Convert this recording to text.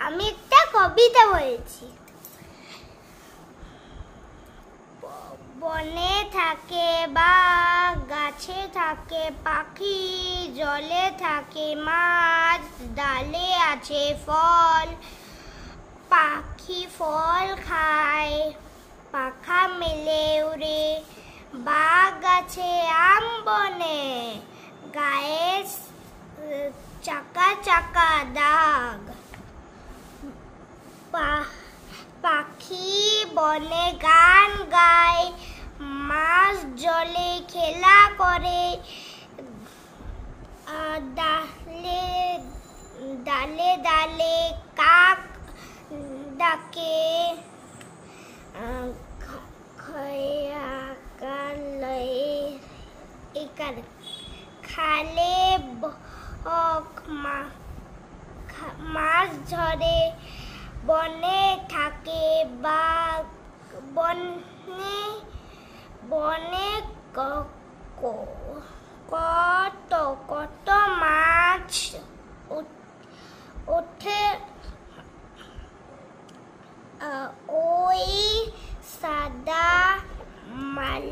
আমি একটা কবিতা বলছি। বনে থাকে বাঘ, গাছে থাকে পাখি, জলে থাকে মাছ, ডালে আছে ফল। পাখি ফল খায়, পাখা মেলে উড়ে, বাঘ আছে আম বনে, গায়ে চাকা চাকা দাগ। পাখি বনে গান গায়, মাছ জলে খেলা করে, ডালে ডালে ডালে কাক ডাকে, খালে মাছ ধরে, বনে থাকে বাঘ, বনে বনে কত কত মাছ ওঠে, ওই সাদা মাল